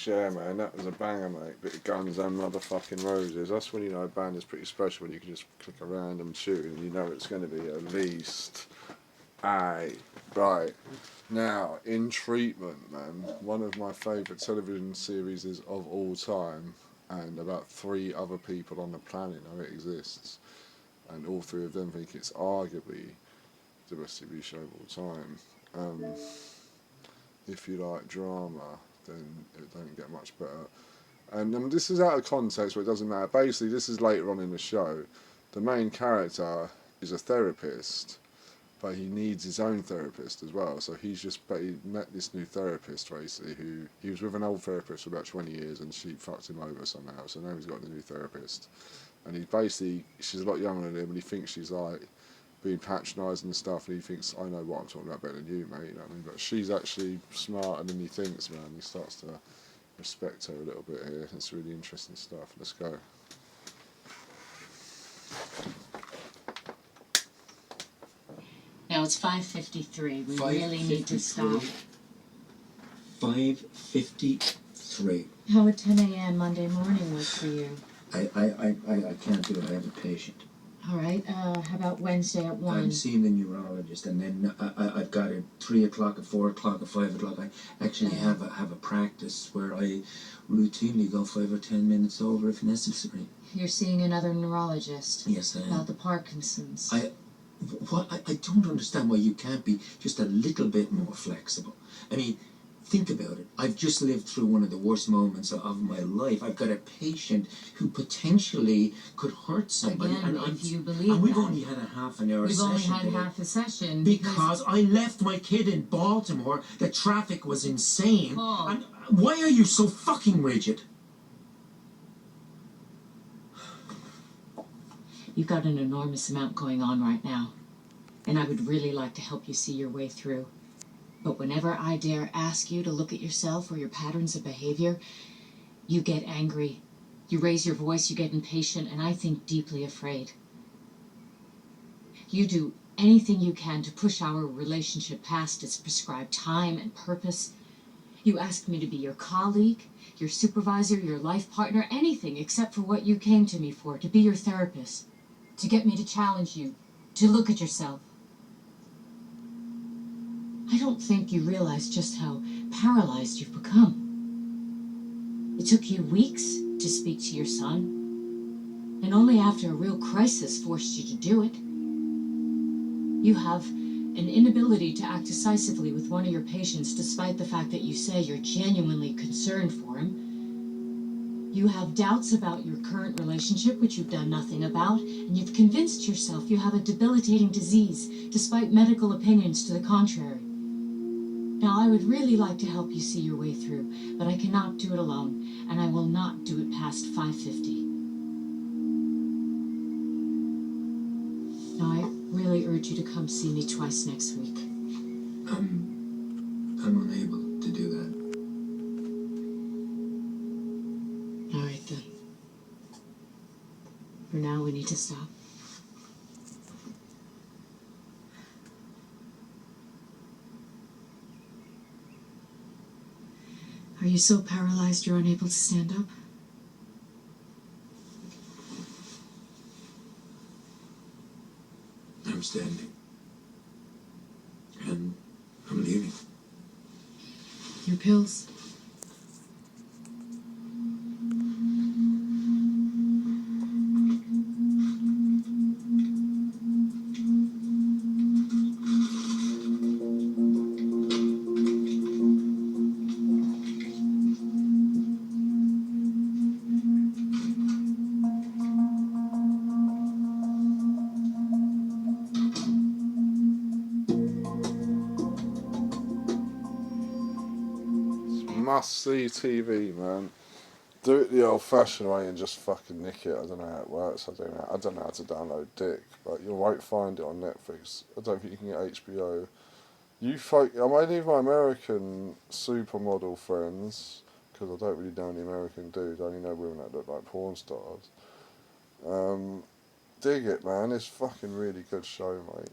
Yeah, man, that was a banger, mate. Bit of Guns and motherfucking Roses. That's when you know a band is pretty special, when you can just click a random tune and you know it's going to be at least aye. Right. Now, In Treatment, man, one of my favourite television series of all time, and about 3 other people on the planet know it exists, and all 3 of them think it's arguably the best TV show of all time. If you like drama, then it don't get much better. And this is out of context, but it doesn't matter. Basically, this is later on in the show. The main character is a therapist, but he needs his own therapist as well. So but he met this new therapist, basically, who he was with an old therapist for about 20 years, and she fucked him over somehow. So now he's got a new therapist, and she's a lot younger than him, and he thinks she's like being patronising and stuff, and he thinks, I know what I'm talking about better than you, mate, you know what I mean? But she's actually smarter than he thinks, man. He starts to respect her a little bit here. It's really interesting stuff. Let's go. Now it's 5:53. We really need to stop. 5:53. How would 10 a.m. Monday morning work for you? I can't do it. I have a patient. All right. How about Wednesday at 1? I'm seeing the neurologist, and then I've got at 3 o'clock, at 4 o'clock, at 5 o'clock. I actually have a practice where I routinely go 5 or 10 minutes over if necessary. You're seeing another neurologist? Yes, I am. About the Parkinson's. I don't understand why you can't be just a little bit more flexible. I mean, think about it. I've just lived through one of the worst moments of my life. I've got a patient who potentially could hurt somebody. Again, if you believe and we've that. only had a half an hour session. We've only had half a session. Because I left my kid in Baltimore. The traffic was insane. Paul. And why are you so fucking rigid? You've got an enormous amount going on right now, and I would really like to help you see your way through. But whenever I dare ask you to look at yourself or your patterns of behavior, you get angry. You raise your voice, you get impatient, and I think deeply afraid. You do anything you can to push our relationship past its prescribed time and purpose. You ask me to be your colleague, your supervisor, your life partner, anything except for what you came to me for, to be your therapist, to get me to challenge you, to look at yourself. I don't think you realize just how paralyzed you've become. It took you weeks to speak to your son, and only after a real crisis forced you to do it. You have an inability to act decisively with one of your patients despite the fact that you say you're genuinely concerned for him. You have doubts about your current relationship, which you've done nothing about, and you've convinced yourself you have a debilitating disease despite medical opinions to the contrary. Now, I would really like to help you see your way through, but I cannot do it alone, and I will not do it past 5:50. Now, I really urge you to come see me twice next week. I'm unable to do that. All right, then. For now, we need to stop. Are you so paralyzed you're unable to stand up? I'm standing. And I'm leaving. Your pills? Must see TV, man. Do it the old-fashioned way and just fucking nick it. I don't know how it works. I don't know how to download Dick, but you won't find it on Netflix. I don't think you can get HBO. I'm only of my American supermodel friends, because I don't really know any American dudes. I only know women that look like porn stars. Dig it, man. It's fucking really good show, mate.